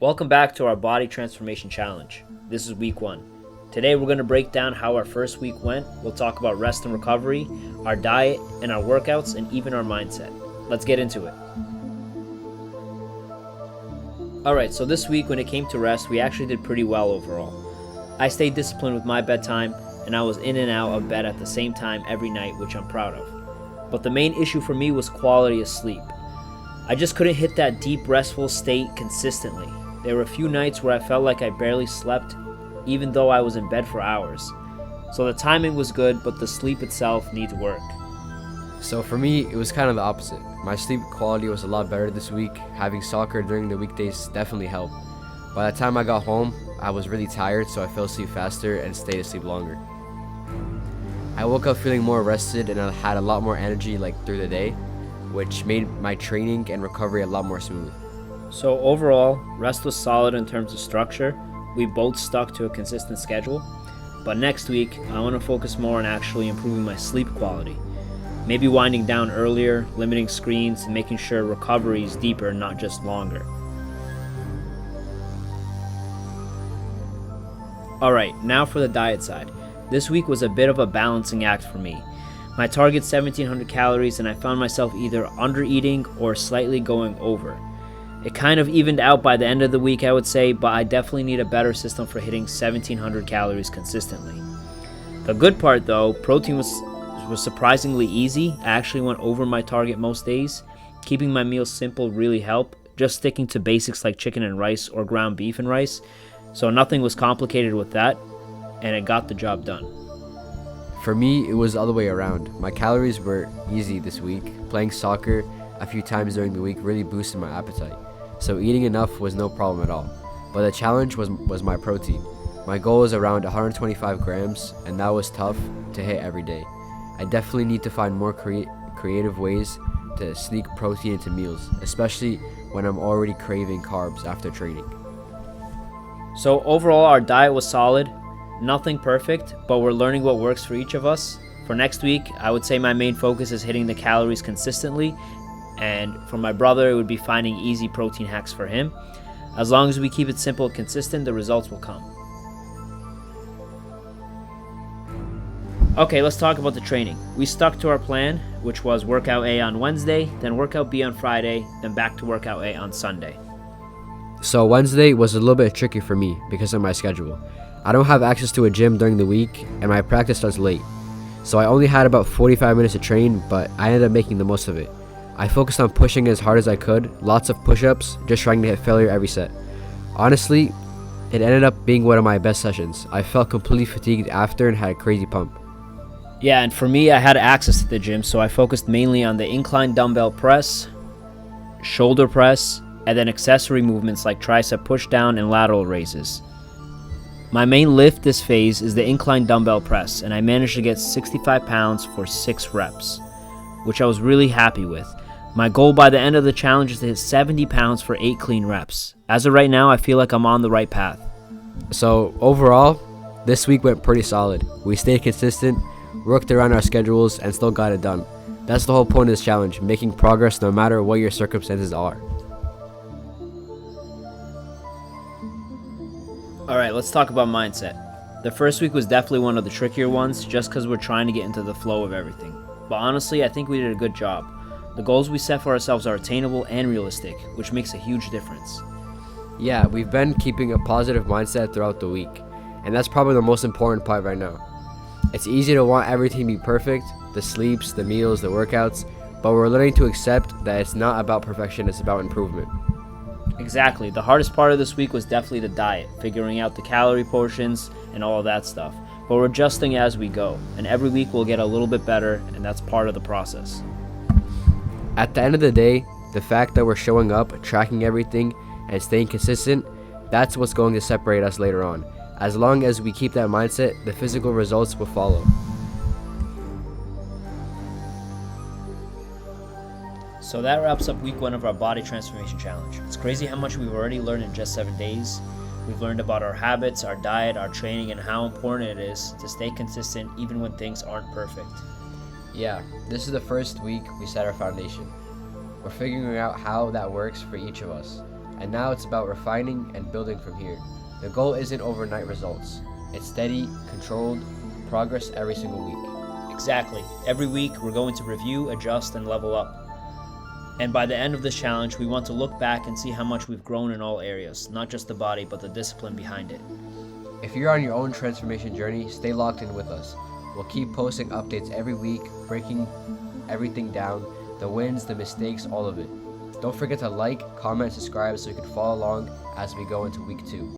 Welcome back to our Body Transformation Challenge. This is week 1. Today we're going to break down how our first week went. We'll talk about rest and recovery, our diet, and our workouts, and even our mindset. Let's get into it. Alright, so this week when it came to rest, we actually did pretty well overall. I stayed disciplined with my bedtime, and I was in and out of bed at the same time every night, which I'm proud of. But the main issue for me was quality of sleep. I just couldn't hit that deep, restful state consistently. There were a few nights where I felt like I barely slept, even though I was in bed for hours. So the timing was good, but the sleep itself needs work. So for me, it was kind of the opposite. My sleep quality was a lot better this week. Having soccer during the weekdays definitely helped. By the time I got home, I was really tired, so I fell asleep faster and stayed asleep longer. I woke up feeling more rested and I had a lot more energy through the day, which made my training and recovery a lot more smooth. So overall, rest was solid in terms of structure. We both stuck to a consistent schedule. But next week, I want to focus more on actually improving my sleep quality. Maybe winding down earlier, limiting screens, and making sure recovery is deeper, not just longer. Alright, now for the diet side. This week was a bit of a balancing act for me. My target's 1700 calories and I found myself either under-eating or slightly going over. It kind of evened out by the end of the week, I would say, but I definitely need a better system for hitting 1700 calories consistently. The good part though, protein was surprisingly easy. I actually went over my target most days. Keeping my meals simple really helped, just sticking to basics like chicken and rice or ground beef and rice. So nothing was complicated with that, and it got the job done. For me, it was the other way around. My calories were easy this week. Playing soccer a few times during the week really boosted my appetite, so eating enough was no problem at all. But the challenge was my protein. My goal was around 125 grams, and that was tough to hit every day. I definitely need to find more creative ways to sneak protein into meals, especially when I'm already craving carbs after training. So overall, our diet was solid. Nothing perfect, but we're learning what works for each of us. For next week, I would say my main focus is hitting the calories consistently, and for my brother, it would be finding easy protein hacks for him. As long as we keep it simple and consistent, the results will come. Okay, let's talk about the training. We stuck to our plan, which was workout A on Wednesday, then workout B on Friday, then back to workout A on Sunday. So Wednesday was a little bit tricky for me because of my schedule. I don't have access to a gym during the week, and my practice starts late. So I only had about 45 minutes to train, but I ended up making the most of it. I focused on pushing as hard as I could, lots of push-ups, just trying to hit failure every set. Honestly, it ended up being one of my best sessions. I felt completely fatigued after and had a crazy pump. Yeah, and for me, I had access to the gym, so I focused mainly on the incline dumbbell press, shoulder press, and then accessory movements like tricep pushdown and lateral raises. My main lift this phase is the incline dumbbell press, and I managed to get 65 pounds for 6 reps, which I was really happy with. My goal by the end of the challenge is to hit 70 pounds for 8 clean reps. As of right now, I feel like I'm on the right path. So overall, this week went pretty solid. We stayed consistent, worked around our schedules, and still got it done. That's the whole point of this challenge, making progress no matter what your circumstances are. Alright, let's talk about mindset. The first week was definitely one of the trickier ones, just because we're trying to get into the flow of everything. But honestly, I think we did a good job. The goals we set for ourselves are attainable and realistic, which makes a huge difference. Yeah, we've been keeping a positive mindset throughout the week, and that's probably the most important part right now. It's easy to want everything to be perfect, the sleeps, the meals, the workouts, but we're learning to accept that it's not about perfection, it's about improvement. Exactly. The hardest part of this week was definitely the diet, figuring out the calorie portions and all of that stuff. But we're adjusting as we go, and every week we'll get a little bit better, and that's part of the process. At the end of the day, the fact that we're showing up, tracking everything, and staying consistent, that's what's going to separate us later on. As long as we keep that mindset, the physical results will follow. So that wraps up week 1 of our Body Transformation Challenge. It's crazy how much we've already learned in just 7 days. We've learned about our habits, our diet, our training, and how important it is to stay consistent even when things aren't perfect. Yeah, this is the first week we set our foundation. We're figuring out how that works for each of us. And now it's about refining and building from here. The goal isn't overnight results. It's steady, controlled progress every single week. Exactly. Every week, we're going to review, adjust, and level up. And by the end of this challenge, we want to look back and see how much we've grown in all areas, not just the body, but the discipline behind it. If you're on your own transformation journey, stay locked in with us. We'll keep posting updates every week, breaking everything down, the wins, the mistakes, all of it. Don't forget to like, comment, subscribe so you can follow along as we go into week 2.